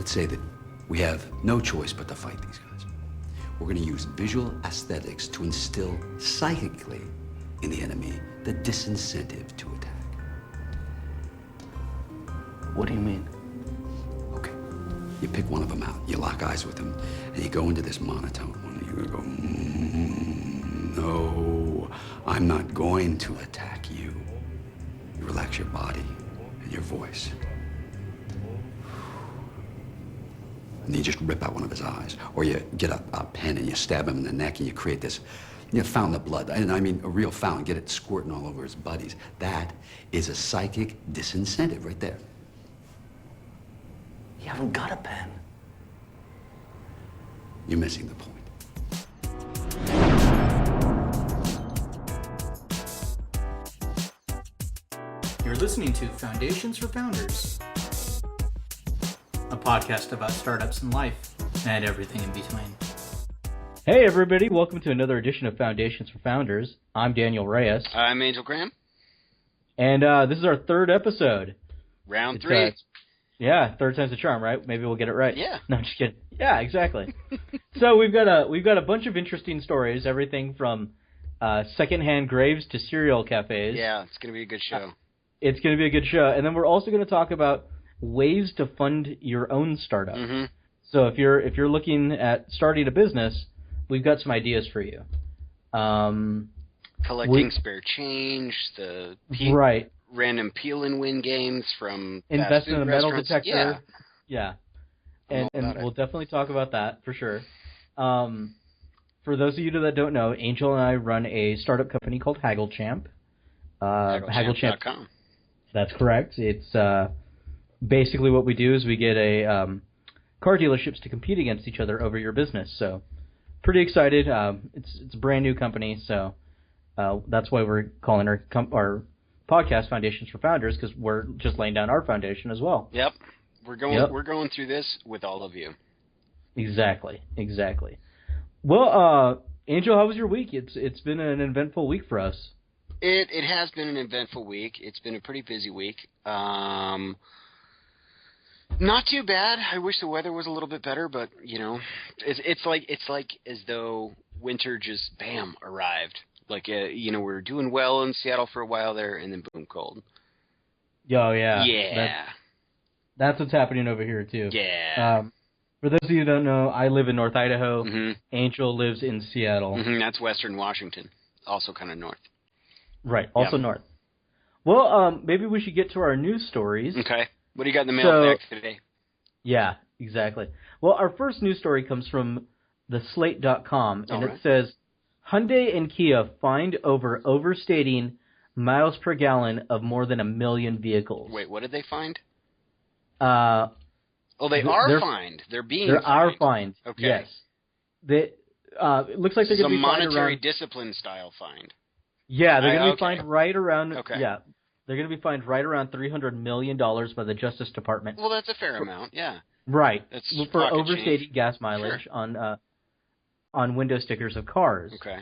let's say that we have no choice but to fight these guys. We're going to use visual aesthetics to instill psychically in the enemy the disincentive to attack. What do you mean? Okay, you pick one of them out, you lock eyes with them, and you go into this monotone one, and you're going to go, no, I'm not going to attack you. You relax your body and your voice. And you just rip out one of his eyes. Or you get a pen and you stab him in the neck and you create this fountain of blood. And I mean a real fountain, get it squirting all over his buddies. That is a psychic disincentive right there. You haven't got a pen. You're missing the point. You're listening to Foundations for Founders, a podcast about startups and life and everything in between. Hey everybody, welcome to another edition of Foundations for Founders. I'm Daniel Reyes. I'm Angel Graham. And this is our third episode. Round three. Yeah, third time's the charm, right? Maybe we'll get it right. Yeah. No, I'm just kidding. Yeah, exactly. So we've got a bunch of interesting stories, everything from secondhand graves to cereal cafes. Yeah, it's going to be a good show. It's going to be a good show. And then we're also going to talk about ways to fund your own startup. Mm-hmm. So if you're looking at starting a business, we've got some ideas for you. Collecting spare change, the right. Random peel and win games from invest in a metal restaurants. detector. Yeah. And we'll definitely talk about that for sure. For those of you that don't know, Angel and I run a startup company called Haggle Champ. Hagglechamp.com. That's correct. It's basically what we do is we get car dealerships to compete against each other over your business. So pretty excited. It's a brand new company, so that's why we're calling our podcast Foundations for Founders, because we're just laying down our foundation as well. Yep. We're going through this with all of you. Exactly. Well, Angel, how was your week? It's been an eventful week for us. It has been an eventful week. It's been a pretty busy week. Not too bad. I wish the weather was a little bit better, but it's like as though winter just bam arrived. Like we were doing well in Seattle for a while there, and then boom, cold. Oh yeah. Yeah. That's what's happening over here too. Yeah. For those of you who don't know, I live in North Idaho. Mm-hmm. Angel lives in Seattle. Mm-hmm. That's Western Washington, also kind of north. Right, also north. Well, maybe we should get to our news stories. Okay. What do you got in the mail today? Yeah, exactly. Well, our first news story comes from theslate.com, and it says, Hyundai and Kia fined over overstating miles per gallon of more than 1 million vehicles. Wait, what did they find? They are fined. They're being fined. They are fined, okay. Yes. It looks like they're going to be fined monetary discipline style fined. Yeah, they're going to be fined right around. Okay. Yeah, they're going to be fined right around $300 million by the Justice Department. Well, that's a fair amount. Yeah. Right. That's for overstating gas mileage on window stickers of cars. Okay.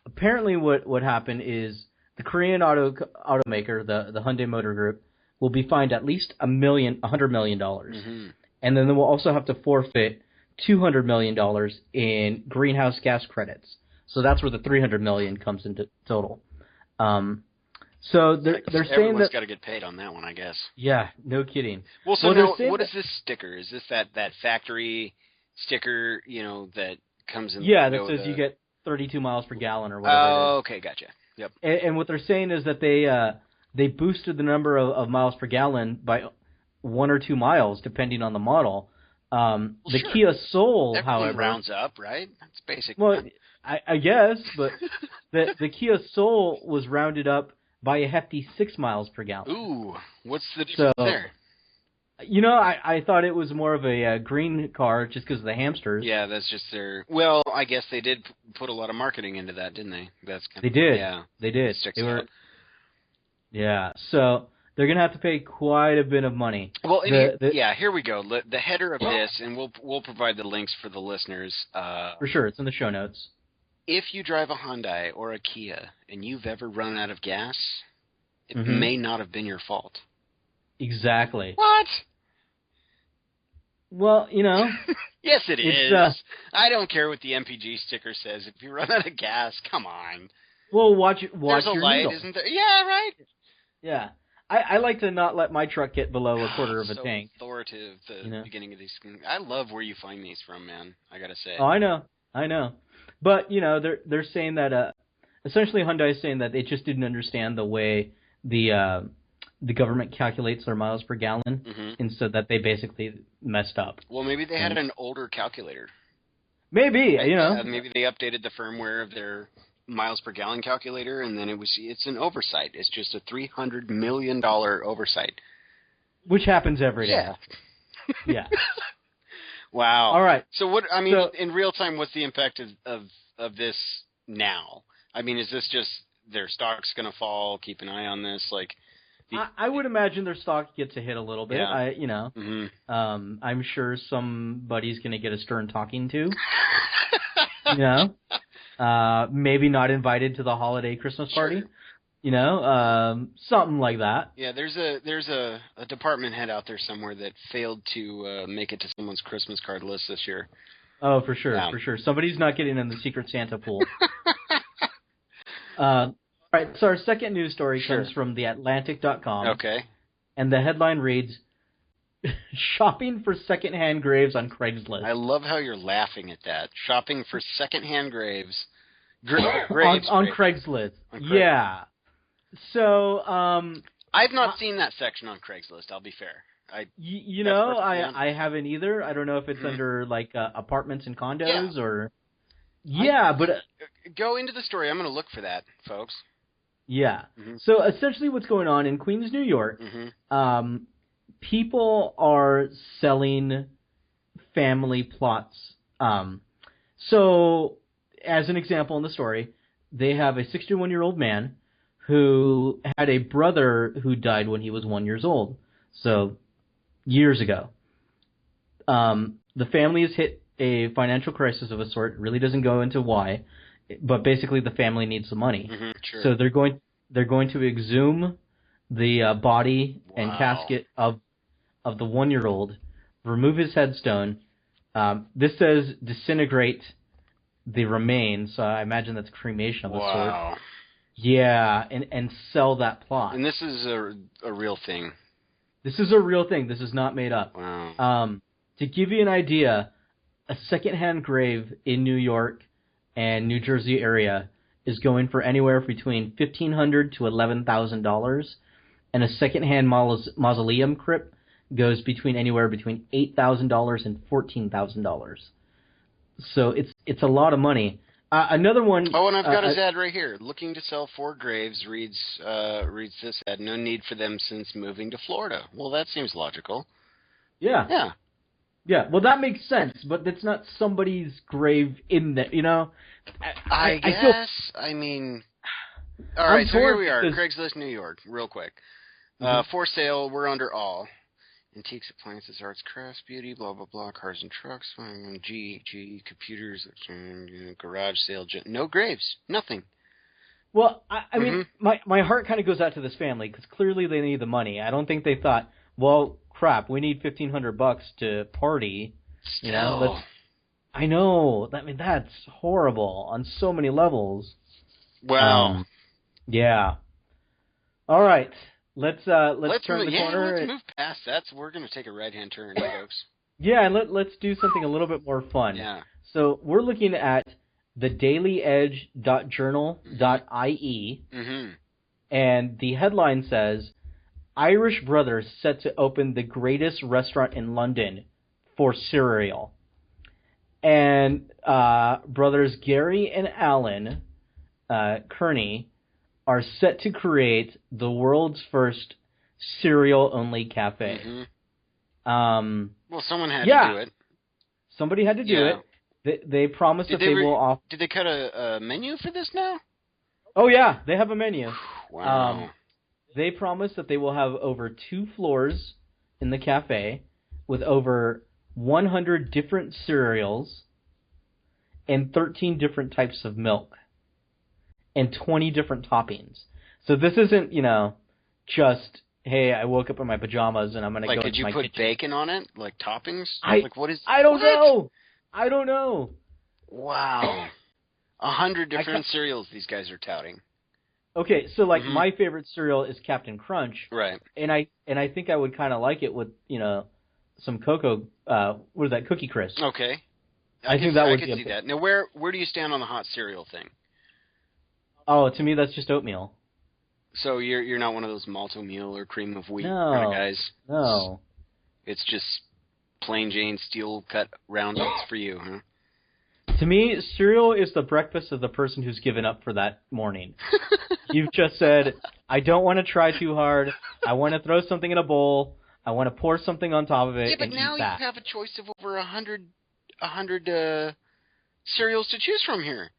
Apparently, what happened is the Korean automaker, the Hyundai Motor Group, will be fined at least $100 million, mm-hmm. and then they will also have to forfeit $200 million in greenhouse gas credits. So that's where the $300 million comes into total. So they're saying everyone's that got to get paid on that one, I guess. Yeah, no kidding. Well, so now, what is this sticker? Is this that factory sticker? That comes in. Yeah, that says you get 32 miles per gallon or whatever. Oh, okay, gotcha. Yep. And what they're saying is that they boosted the number of miles per gallon by 1 or 2 miles, depending on the model. The sure. Kia Soul, Everyone however, rounds up, right? That's basic. Well, I guess, but the Kia Soul was rounded up by a hefty 6 miles per gallon. Ooh, what's the difference there? I thought it was more of a green car just because of the hamsters. Yeah, that's just their. Well, I guess they did put a lot of marketing into that, didn't they? They did. Yeah, they did. They were. Yeah, so they're gonna have to pay quite a bit of money. Well, here we go. The header of this, and we'll provide the links for the listeners. For sure, it's in the show notes. If you drive a Hyundai or a Kia and you've ever run out of gas, it Mm-hmm. may not have been your fault. Exactly. What? Well, you know. Yes, it It's, is. I don't care what the MPG sticker says. If you run out of gas, come on. Well, watch There's a your light, needle. isn't there? Yeah, right. Yeah. I like to not let my truck get below a quarter of a so tank. authoritative, the You know? beginning of these. I love where you find these from, man. I gotta say. Oh, I know. But, you know, they're saying that, essentially Hyundai is saying that they just didn't understand the way the government calculates their miles per gallon, and so that they basically messed up. Well, maybe they had an older calculator. Maybe, you know. Maybe they updated the firmware of their miles per gallon calculator, and then it's an oversight. It's just a $300 million oversight. Which happens every day. Yeah. Wow. All right. So what? I mean, in real time, what's the impact of this now? I mean, is this just their stock's going to fall? Keep an eye on this. Like, I would imagine their stock gets a hit a little bit. Yeah. I'm sure somebody's going to get a stern talking to. You know, maybe not invited to the holiday Christmas party. Sure. You know, something like that. Yeah, there's a department head out there somewhere that failed to make it to someone's Christmas card list this year. Oh, for sure, Yeah. for sure. Somebody's not getting in the Secret Santa pool. All right, so our second news story comes from theatlantic.com. Okay. And the headline reads, Shopping for secondhand graves on Craigslist. I love how you're laughing at that. Shopping for secondhand graves. On Craigslist. Yeah. So, I've not seen that section on Craigslist, I'll be fair. You know, I haven't either. I don't know if it's under, like, apartments and condos or... Yeah, but... Go into the story. I'm going to look for that, folks. Yeah. So, essentially what's going on in Queens, New York, people are selling family plots. So, as an example in the story, they have a 61-year-old man who had a brother who died when he was 1 year old. So, years ago. The family has hit a financial crisis of a sort. It really doesn't go into why, but basically the family needs the money. Sure. So they're going to exhume the body and casket of the 1 year old, remove his headstone. This says disintegrate the remains. So I imagine that's cremation of a sort. Yeah, and sell that plot. And this is a real thing. This is a real thing. This is not made up. Wow. To give you an idea, a secondhand grave in New York and New Jersey area is going for anywhere between $1,500 to $11,000, and a secondhand mausoleum crypt goes anywhere between $8,000 and $14,000. So it's a lot of money. Another one. Oh, and I've got his ad right here. Looking to sell 4 graves. Reads this ad. No need for them since moving to Florida. Well, that seems logical. Yeah. Yeah. Yeah, well, that makes sense, but that's not somebody's grave in there, you know? I guess. I mean, all right, so here we are. Craigslist, New York, real quick. For sale, we're under all. Antiques, appliances, arts, crafts, beauty, blah, blah, blah, cars and trucks, GE, computers, garage sale, no graves, nothing. Well, I mean, my heart kind of goes out to this family, because clearly they need the money. I don't think they thought, well, crap, we need $1,500 to party. Still. You know, I know. I mean, that's horrible on so many levels. Wow. Yeah. All right. Let's turn the corner. Let's move past that. So we're going to take a right-hand turn, folks. Yeah, and let's do something a little bit more fun. Yeah. So we're looking at thedailyedge.journal.ie, and the headline says, Irish brothers set to open the greatest restaurant in London for cereal. And brothers Gary and Alan Kearney are set to create the world's first cereal-only cafe. Well, someone had to do it. Somebody had to do it. They promised that they will offer... Did they cut a menu for this now? Oh, yeah. They have a menu. Wow. They promise that they will have over 2 floors in the cafe with over 100 different cereals and 13 different types of milk and 20 different toppings. So this isn't, just hey, I woke up in my pajamas and I'm gonna Like, go could into you my put kitchen. bacon on it? Like toppings? I Like, what is... I don't what? know. I don't know. Wow. 100 different cereals these guys are touting. Okay, so like Mhm. my favorite cereal is Captain Crunch, Right. and I think I would kind of like it with some cocoa. What is that? Cookie Crisp. Okay. I think that would I be could see that. Now, where do you stand on the hot cereal thing? Oh, to me that's just oatmeal. So you're not one of those malto meal or cream of wheat No. kind of guys? No. It's just plain Jane steel cut round oats for you, huh? To me, cereal is the breakfast of the person who's given up for that morning. You've just said, I don't want to try too hard. I want to throw something in a bowl. I want to pour something on top of it Yeah, but and now eat you that. have a choice of over 100 cereals to choose from here.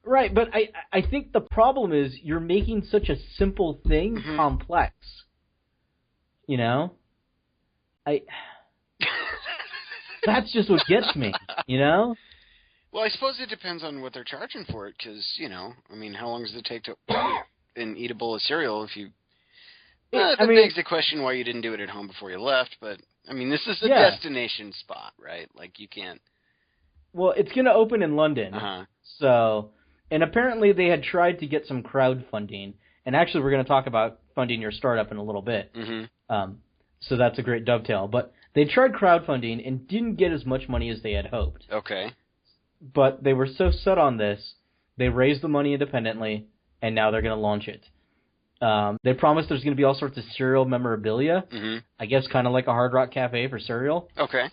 Right, but I think the problem is you're making such a simple thing Mhm. complex. You know? That's just what gets me, you know? Well, I suppose it depends on what they're charging for it, because, I mean, how long does it take to eat a bowl of cereal if you... that begs the question why you didn't do it at home before you left, but, I mean, this is a destination spot, right? Like, you can't... Well, it's going to open in London, so... And apparently they had tried to get some crowdfunding, and actually we're going to talk about funding your startup in a little bit. Mm-hmm. So that's a great dovetail. But they tried crowdfunding and didn't get as much money as they had hoped. Okay. But they were so set on this, they raised the money independently, and now they're going to launch it. They promised there's going to be all sorts of cereal memorabilia. Mm-hmm. I guess kind of like a Hard Rock Cafe for cereal. Okay.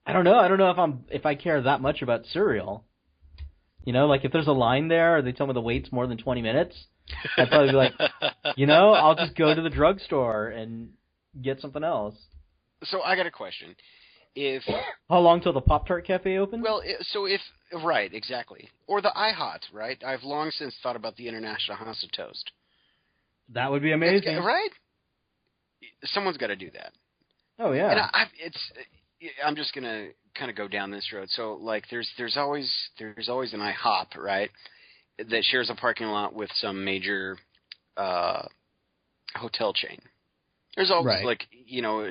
I don't know. I don't know if I care that much about cereal. Like if there's a line there, or they tell me the wait's more than 20 minutes, I'd probably be like, I'll just go to the drugstore and get something else. So I got a question. How long till the Pop-Tart Cafe opens? Well, right, exactly. Or the iHot, right? I've long since thought about the International House of Toast. That would be amazing. Right? Someone's got to do that. Oh, yeah. And I'm just gonna kind of go down this road. So, like, there's always an IHOP, right, that shares a parking lot with some major hotel chain. There's always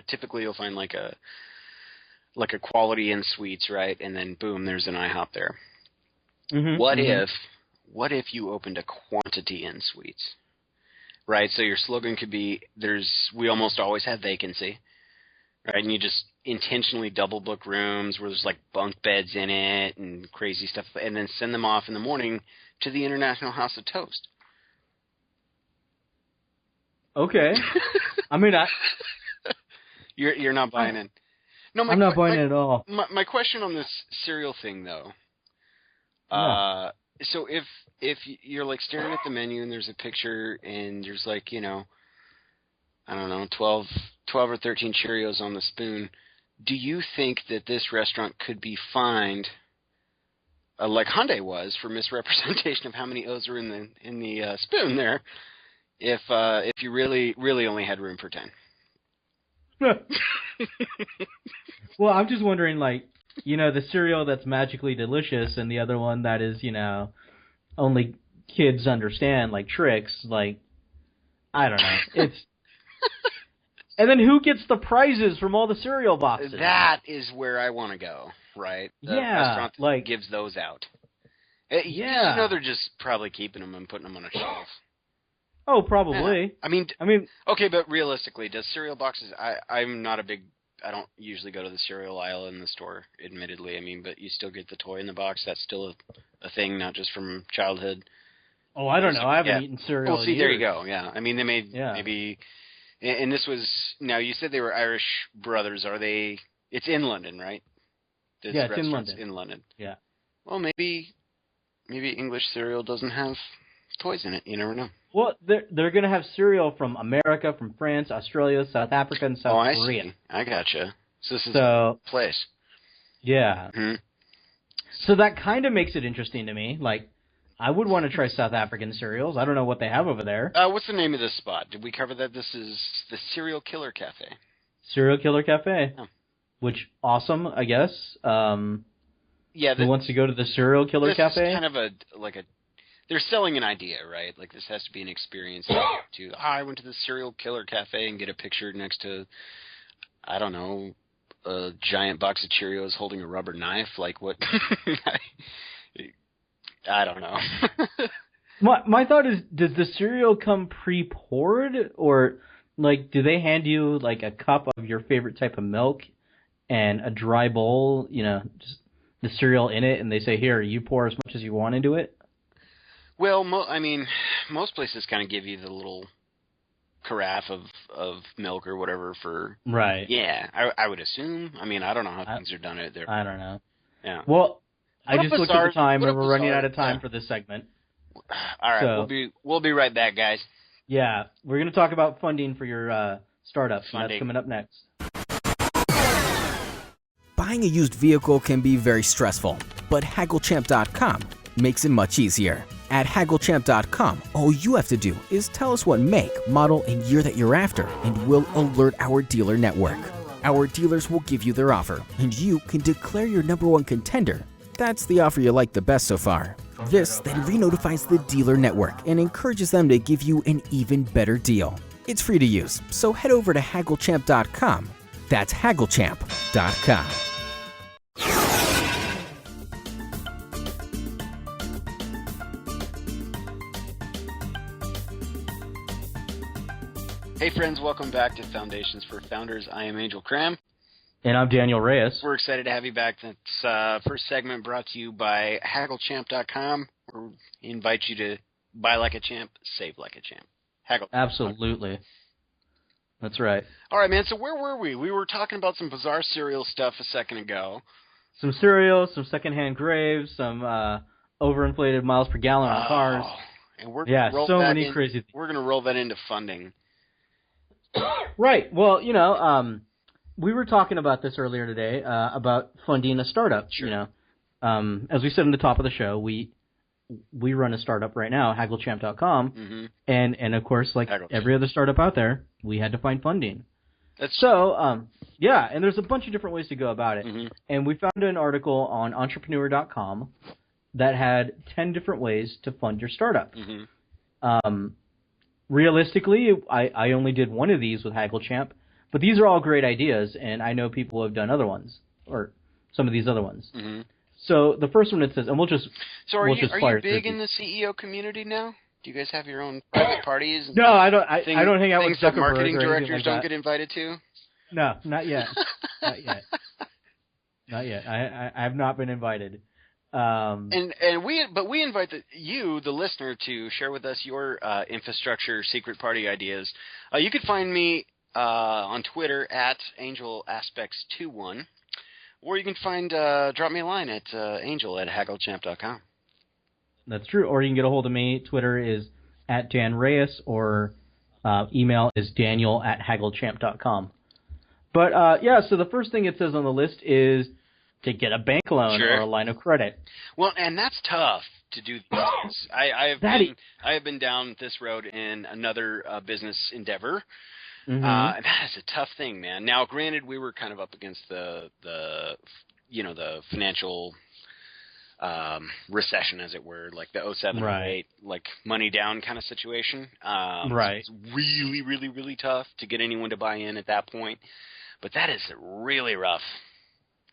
typically you'll find like a Quality Inn Suites, right, and then boom, there's an IHOP there. Mm-hmm, What if you opened a Quantity Inn Suites, right? So your slogan could be we almost always have vacancy. Right, and you just intentionally double book rooms where there's like bunk beds in it and crazy stuff, and then send them off in the morning to the International House of Toast. Okay. I mean, You're not buying it. No, I'm not buying it at all. My question on this cereal thing, though. Yeah. So if you're like staring at the menu and there's a picture and there's like I don't know, 12 or 13 Cheerios on the spoon. Do you think that this restaurant could be fined, like Hyundai was, for misrepresentation of how many O's are in the spoon there, if you really only had room for 10? Well, I'm just wondering, like, the cereal that's magically delicious and the other one that is, only kids understand, like Trix, like, I don't know. It's... And then who gets the prizes from all the cereal boxes? That is where I want to go, right? The restaurant that gives those out. Yeah. They're just probably keeping them and putting them on a shelf. Oh, probably. Yeah. I mean, okay, but realistically, does cereal boxes? I'm not a big. I don't usually go to the cereal aisle in the store, admittedly. I mean, but you still get the toy in the box. That's still a thing, not just from childhood. Oh, I don't know. I haven't eaten cereal. Well, see, in there years. you go. Yeah, I mean, they made maybe. And this was, now you said they were Irish brothers. Are they, it's in London, right? Yeah, it's in London. In London. Yeah. Well, maybe English cereal doesn't have toys in it. You never know. Well, they're going to have cereal from America, from France, Australia, South Africa, and South Korea. See. I gotcha. So this is a place. Yeah. Mm-hmm. So that kind of makes it interesting to me. Like, I would want to try South African cereals. I don't know what they have over there. What's the name of this spot? Did we cover that? This is the Serial Killer Cafe. Serial Killer Cafe. Oh. Which, awesome, I guess. Who wants to go to the Serial Killer Cafe? This is kind of they're selling an idea, right? Like this has to be an experience. I went to the serial killer cafe and get a picture next to, I don't know, a giant box of Cheerios holding a rubber knife. Like what? I don't know. My thought is, does the cereal come pre-poured, or like do they hand you like a cup of your favorite type of milk and a dry bowl, just the cereal in it, and they say, here, you pour as much as you want into it? Well, most places kind of give you the little carafe of milk or whatever for... Right. Yeah, I would assume. I don't know how things are done out there. I don't know. Yeah. Well, I just looked at the time, and we're running out of time yeah. for this segment. All right, So, we'll be right back, guys. Yeah, we're going to talk about funding for your startups, and that's coming up next. Buying a used vehicle can be very stressful, but HaggleChamp.com makes it much easier. At HaggleChamp.com, all you have to do is tell us what make, model, and year that you're after, and we'll alert our dealer network. Our dealers will give you their offer, and you can declare your number one contender. That's the offer you like the best so far. This then re-notifies the dealer network and encourages them to give you an even better deal. It's free to use, so head over to HaggleChamp.com. That's HaggleChamp.com. Hey friends, welcome back to Foundations for Founders. I am Angel Cram. And I'm Daniel Reyes. We're excited to have you back. That's first segment brought to you by HaggleChamp.com. We invite you to buy like a champ, save like a champ. Haggle. Absolutely. That's right. All right, man, so where were we? We were talking about some bizarre cereal stuff a second ago. Some cereal, some secondhand graves, some overinflated miles per gallon on cars. And we're so many crazy things. We're going to roll that into funding. Right. Well, we were talking about this earlier today, about funding a startup. Sure. As we said in the top of the show, we run a startup right now, HaggleChamp.com, mm-hmm. and of course, like every other startup out there, we had to find funding. And there's a bunch of different ways to go about it. Mm-hmm. And we found an article on Entrepreneur.com that had 10 different ways to fund your startup. Mm-hmm. Realistically, I only did one of these with HaggleChamp, but these are all great ideas, and I know people have done other ones, or some of these other ones. Mm-hmm. So the first one it says, and we'll just are you big in the CEO community now? Do you guys have your own private parties? No, I don't. I don't hang out with Things that Zuckerberg marketing or directors like don't that. get invited to. No, not yet. Not yet. I have not been invited. We invite you, the listener, to share with us your infrastructure secret party ideas. You could find me on Twitter at AngelAspects21, or you can drop me a line at angel@hagglechamp.com. That's true. Or you can get a hold of me. Twitter is at Dan Reyes, or email is daniel@hagglechamp.com. But so the first thing it says on the list is to get a bank loan or a line of credit. Well, and that's tough to do these days. I have been down this road in another business endeavor. Mm-hmm. And that is a tough thing, man. Now, granted, we were kind of up against the financial recession, as it were, like the 07, 08, like money down kind of situation. Right. So it's really, really, really tough to get anyone to buy in at that point. But that is really rough,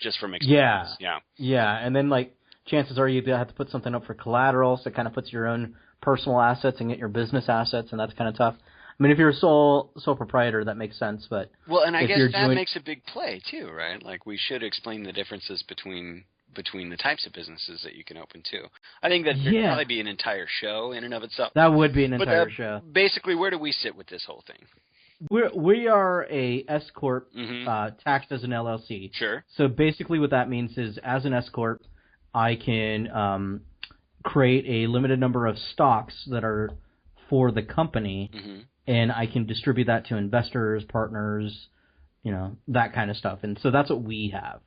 just from experience. Yeah, and then like chances are you have to put something up for collateral, so it kind of puts your own personal assets and get your business assets, and that's kind of tough. I mean, if you're a sole proprietor, that makes sense, but and I guess that makes a big play too, right? Like we should explain the differences between the types of businesses that you can open too. I think that there'd probably be an entire show in and of itself. That would be an entire show. Basically, where do we sit with this whole thing? We are a S corp, mm-hmm. taxed as an LLC. Sure. So basically, what that means is, as an S corp, I can create a limited number of stocks that are for the company. Mm-hmm. And I can distribute that to investors, partners, that kind of stuff. And so that's what we have.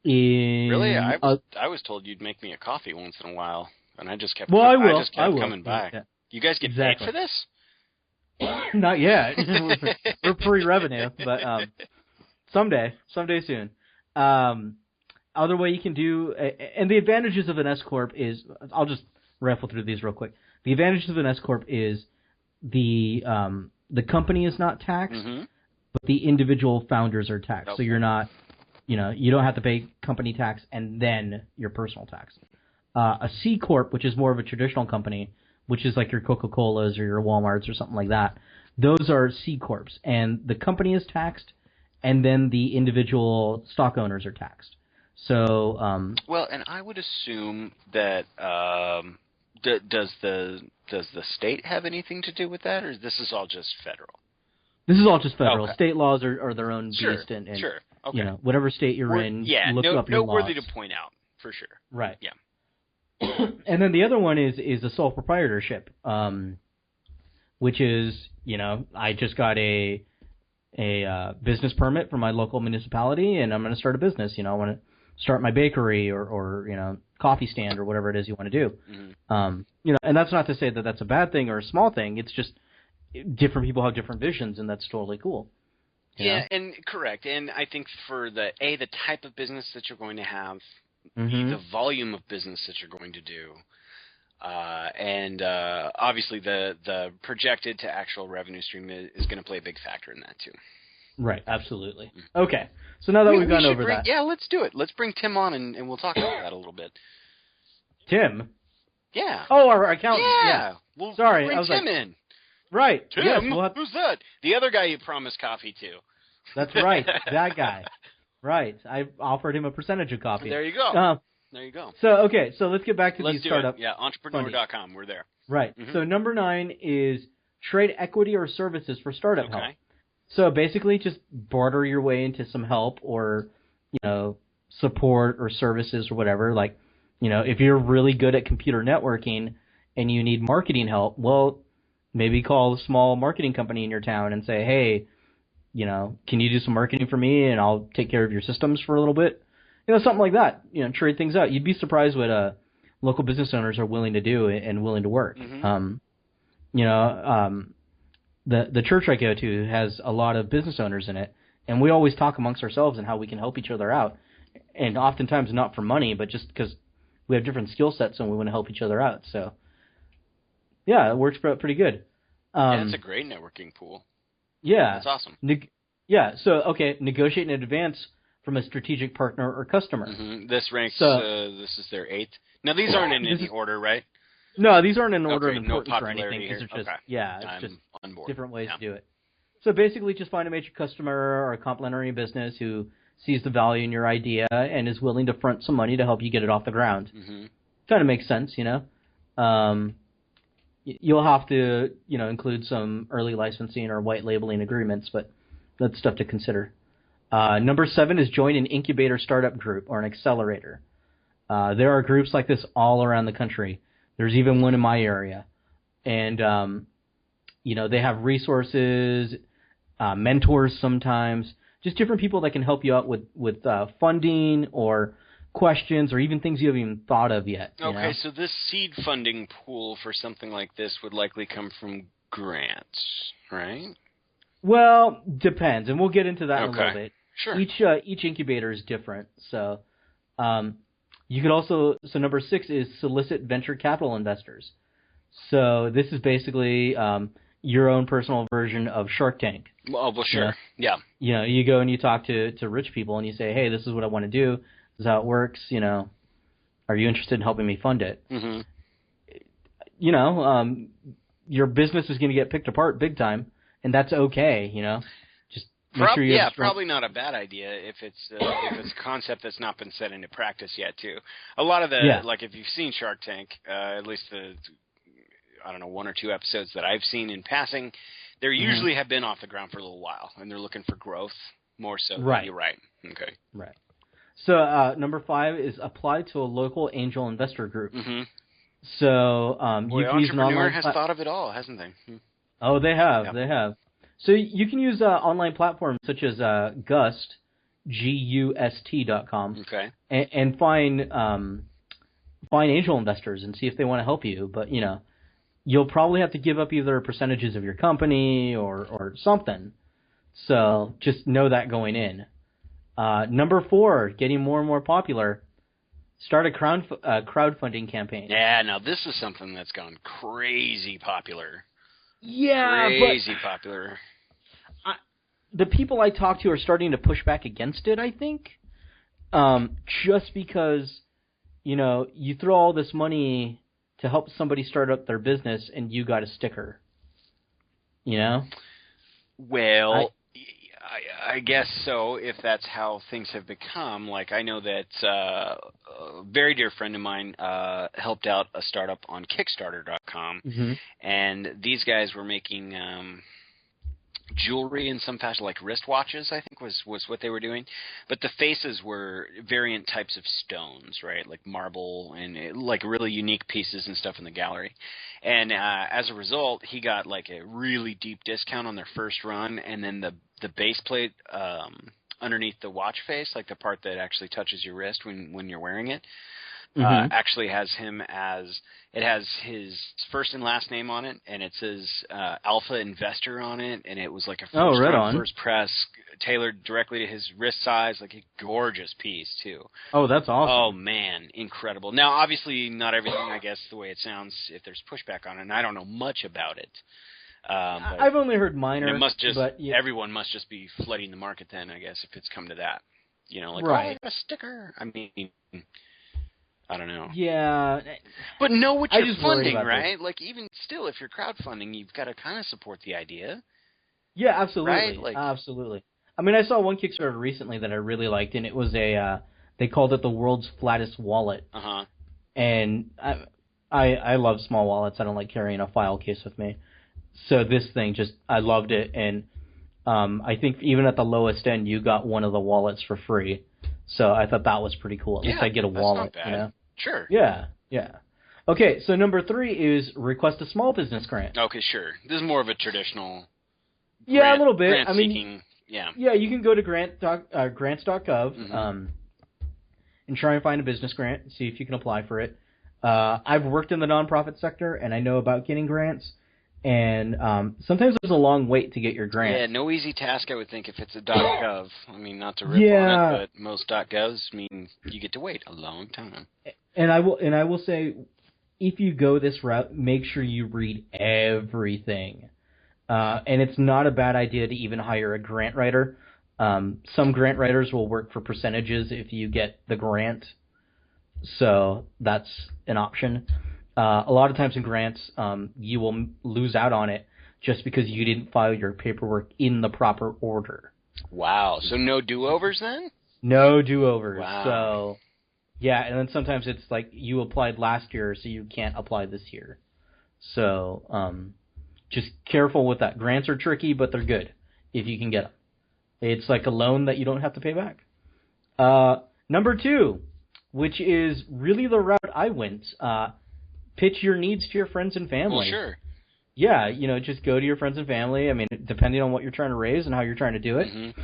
Really? I was told you'd make me a coffee once in a while, and I just kept coming by. Yeah. You guys get paid for this? Not yet. We're pre-revenue, but someday soon. other way you can do, and the advantages of an S corp is, I'll just raffle through these real quick. The advantages of an S corp is the company is not taxed, but the individual founders are taxed. Okay. So you're not, you don't have to pay company tax and then your personal tax. A C corp, which is more of a traditional company, which is like your Coca-Colas or your Walmarts or something like that, those are C corps, and the company is taxed, and then the individual stock owners are taxed. So well, and I would assume that does the state have anything to do with that, or this is all just federal? this is all just federal. Okay. State laws are their own Sure, beast, and sure. Okay. whatever state you're in, look up your laws. Noteworthy to point out, for sure. Right. Yeah. And then the other one is a sole proprietorship, which is, I just got a business permit from my local municipality, and I'm going to start a business. I want to start my bakery or coffee stand or whatever it is you want to do. Mm-hmm. And that's not to say that that's a bad thing or a small thing. It's just different people have different visions, and that's totally cool. Yeah, and correct. And I think for the type of business that you're going to have, the volume of business that you're going to do, and obviously the projected to actual revenue stream is going to play a big factor in that too. Right, absolutely. Okay, so now that we've gone over that. Yeah, let's do it. Let's bring Tim on and we'll talk about that a little bit. Tim? Yeah. Oh, our accountant. Yeah. We'll Sorry, bring I was Tim like, in. Right. Tim? Yes, Who's that? The other guy you promised coffee to. That's right, that guy. Right. I offered him a percentage of coffee. There you go. There you go. So let's get back to Let's these do startup. it. Yeah, entrepreneur.com. We're there. Right. So number 9 is trade equity or services for startup help. So basically just barter your way into some help or, support or services or whatever. Like, if you're really good at computer networking and you need marketing help, well, maybe call a small marketing company in your town and say, hey, can you do some marketing for me and I'll take care of your systems for a little bit? Something like that. Trade things out. You'd be surprised what local business owners are willing to do and willing to work. The church I go to has a lot of business owners in it, and we always talk amongst ourselves and how we can help each other out. And oftentimes not for money, but just because we have different skill sets and we want to help each other out. So, yeah, it works pretty good. It's a great networking pool. Yeah. That's awesome. Negotiate in advance from a strategic partner or customer. This ranks, this is their 8th. Now, these aren't in any order, right? No, these aren't in order of no importance or anything. here. It's just, Okay. it's I'm just on board. different ways to do it. So basically just find a major customer or a complementary business who sees the value in your idea and is willing to front some money to help you get it off the ground. Kind of makes sense, You'll have to, include some early licensing or white labeling agreements, but that's stuff to consider. Number 7 is join an incubator startup group or an accelerator. There are groups like this all around the country. There's even one in my area. And, they have resources, mentors sometimes, just different people that can help you out with funding or questions or even things you haven't even thought of yet. Okay, so this seed funding pool for something like this would likely come from grants, right? Well, depends, and we'll get into that in a little bit. Sure. Each incubator is different. So you could also, number 6 is solicit venture capital investors. So this is basically your own personal version of Shark Tank. Well, sure. Yeah. You go and you talk to rich people and you say, hey, this is what I want to do. This is how it works. Are you interested in helping me fund it? Your business is going to get picked apart big time, and that's okay. Just make sure you. Yeah, probably not a bad idea if it's a concept that's not been set into practice yet too. A lot of like if you've seen Shark Tank, at least the 1 or 2 episodes that I've seen in passing, they usually have been off the ground for a little while, and they're looking for growth more so. Right. You're right. Okay. Right. So number 5 is apply to a local angel investor group. So you can use an online. Entrepreneur has thought of it all, hasn't they? Oh, they have. Yeah. They have. So you can use online platforms such as Gust, GUST.com, and find angel investors and see if they want to help you. But you'll probably have to give up either percentages of your company or something. So just know that going in. Number 4, getting more and more popular. Start a crowdfunding campaign. Yeah, now this is something that's gone crazy popular. Yeah, crazy popular. The people I talk to are starting to push back against it, I think. Just because, you throw all this money to help somebody start up their business and you got a sticker. Well, I guess so, if that's how things have become. Like, I know that a very dear friend of mine helped out a startup on Kickstarter.com, and these guys were making jewelry in some fashion, like wristwatches, I think was what they were doing. But the faces were variant types of stones, right? Like marble and like really unique pieces and stuff in the gallery. And as a result, he got like a really deep discount on their first run, and then the base plate underneath the watch face, like the part that actually touches your wrist when you're wearing it, actually has him it has his first and last name on it, and it says Alpha Investor on it, and it was like a first press tailored directly to his wrist size, like a gorgeous piece too. Oh, that's awesome. Oh man, incredible. Now obviously not everything, I guess, the way it sounds, if there's pushback on it, and I don't know much about it. But I've only heard minor. Everyone must just be flooding the market then, I guess, if it's come to that. Right. Oh, a sticker. I mean, I don't know. Yeah. But know what you're funding, right? This. Like, even still, if you're crowdfunding, you've got to kind of support the idea. Yeah, absolutely. Right? Like, absolutely. I mean, I saw one Kickstarter recently that I really liked, and it was they called it the world's flattest wallet. Uh-huh. And I love small wallets. I don't like carrying a file case with me. So this thing I loved it, and I think even at the lowest end, you got one of the wallets for free. So I thought that was pretty cool. At least I get a wallet. That's not bad. Sure. Yeah. Okay, so number 3 is request a small business grant. Okay, sure. This is more of a traditional. A little bit. Grant seeking. Yeah. Yeah, you can go to grants.gov and try and find a business grant and see if you can apply for it. I've worked in the nonprofit sector, and I know about getting grants. And sometimes there's a long wait to get your grant. Yeah, no easy task, I would think, if it's a .gov. I mean, not to rip on it, but most .govs mean you get to wait a long time. And I will say, if you go this route, make sure you read everything. And it's not a bad idea to even hire a grant writer. Some grant writers will work for percentages if you get the grant. So that's an option. A lot of times in grants, you will lose out on it just because you didn't file your paperwork in the proper order. Wow. So no do-overs then? No do-overs. Wow. So, yeah, and then sometimes it's like you applied last year, so you can't apply this year. So, just careful with that. Grants are tricky, but they're good if you can get them. It's like a loan that you don't have to pay back. Number 2, which is really the route I went, pitch your needs to your friends and family. Well, sure. Yeah, just go to your friends and family. I mean, depending on what you're trying to raise and how you're trying to do it,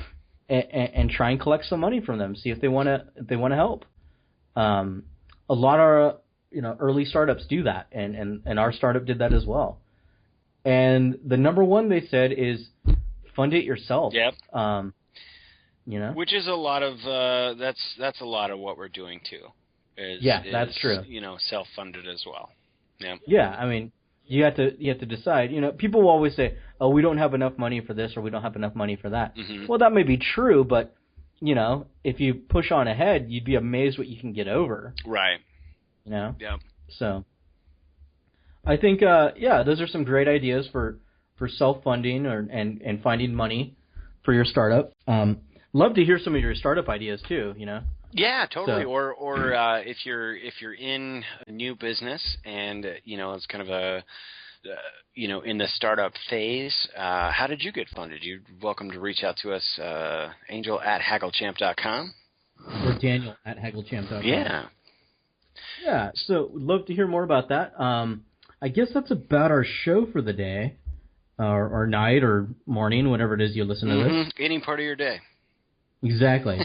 and try and collect some money from them. See if they want to help. A lot of early startups do that, and our startup did that as well. And the number 1 they said is fund it yourself. Yep. Which is a lot of that's a lot of what we're doing too. That's true. Self-funded as well. Yeah. Yeah, I mean, you have to decide. People will always say, "Oh, we don't have enough money for this, or we don't have enough money for that." Mm-hmm. Well, that may be true, but if you push on ahead, you'd be amazed what you can get over. Right. Yeah. So, I think those are some great ideas for self-funding and finding money for your startup. Love to hear some of your startup ideas too. Yeah, totally. So. Or if you're in a new business and it's kind of a in the startup phase, how did you get funded? You're welcome to reach out to us, Angel at HaggleChamp.com or Daniel at HaggleChamp.com. Yeah. Yeah. So would love to hear more about that. I guess that's about our show for the day, or night, or morning, whatever it is you listen to this. Any part of your day. Exactly.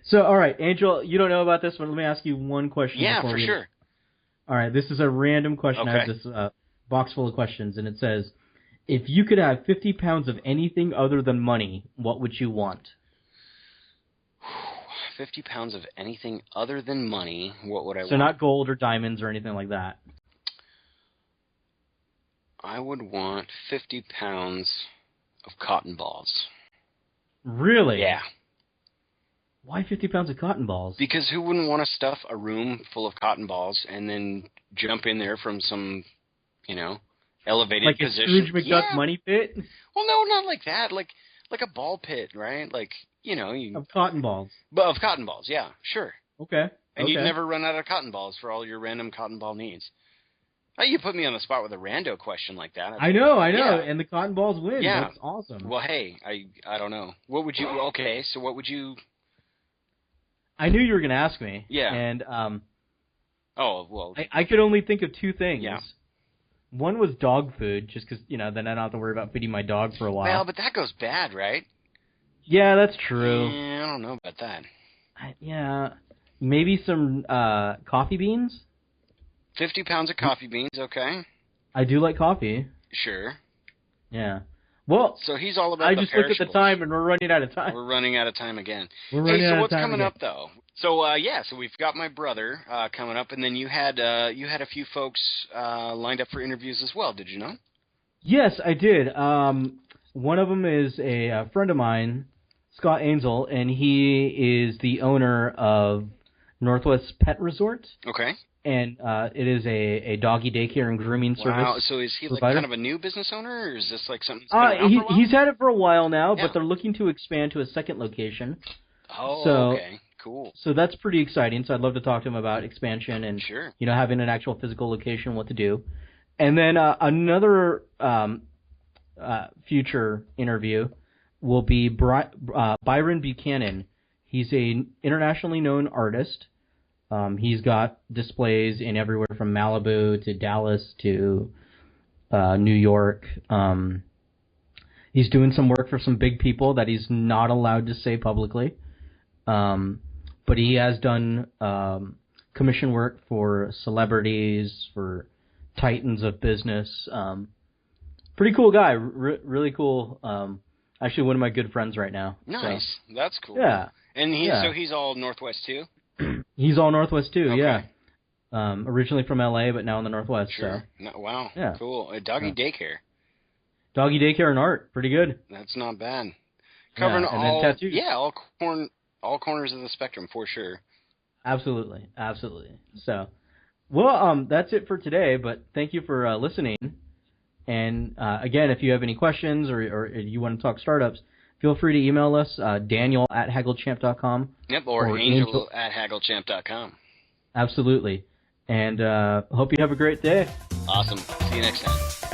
So, all right, Angel, you don't know about this, but let me ask you one question. Yeah, for sure. All right, this is a random question. Okay. I have this box full of questions, and it says, if you could have 50 pounds of anything other than money, what would you want? 50 pounds of anything other than money, what would I want? So not gold or diamonds or anything like that. I would want 50 pounds of cotton balls. Really? Yeah. Why 50 pounds of cotton balls? Because who wouldn't want to stuff a room full of cotton balls and then jump in there from some, elevated like position? Like a Scrooge McDuck money pit? Well, no, not like that. Like a ball pit, right? Like, Of cotton balls. But of cotton balls, yeah, sure. Okay. And you'd never run out of cotton balls for all your random cotton ball needs. Oh, you put me on the spot with a rando question like that. I know. Yeah. And the cotton balls win. Yeah. That's awesome. Well, hey, I don't know. What would you... Okay, so what would you... I knew you were going to ask me. Yeah. And oh, well... I could only think of two things. Yeah. One was dog food, just because, then I don't have to worry about feeding my dog for a while. Well, but that goes bad, right? Yeah, that's true. Yeah, I don't know about that. Maybe some coffee beans? 50 pounds of coffee beans, okay. I do like coffee. Sure. Yeah. Well, so he's all about I the just looked at the time, and we're running out of time. We're running out of time again. We're running out of time. So what's coming again. up, though? So, so we've got my brother coming up, and then you had a few folks lined up for interviews as well, did you know? Yes, I did. One of them is a friend of mine, Scott Ainzel, and he is the owner of Northwest Pet Resort. Okay. And it is a doggy daycare and grooming service. Wow, so is he like provider. kind of a new business owner, or is this like something that's been around for a while? He's had it for a while now, Yeah. but they're looking to expand to a second location. Oh, So, okay, cool. So that's pretty exciting. So I'd love to talk to him about expansion and Sure. having an actual physical location, what to do. And then another future interview will be Byron Buchanan. He's a internationally known artist. He's got displays in everywhere from Malibu to Dallas to New York. He's doing some work for some big people that he's not allowed to say publicly. But he has done commission work for celebrities, for titans of business. Pretty cool guy. Really cool. Actually, one of my good friends right now. Nice. So. That's cool. Yeah. And so he's all Northwest too? He's all Northwest too, okay. yeah. Originally from LA, but now in the Northwest. Sure. So. No, wow. Yeah. Cool. A doggy daycare. Doggy daycare and art. Pretty good. That's not bad. Covering and then tattoos. Yeah, all corners of the spectrum for sure. Absolutely. So, well, that's it for today, but thank you for listening. And again, if you have any questions or you want to talk startups, feel free to email us, Daniel@HaggleChamp.com. Yep, or Angel@HaggleChamp.com. Absolutely. And hope you have a great day. Awesome. See you next time.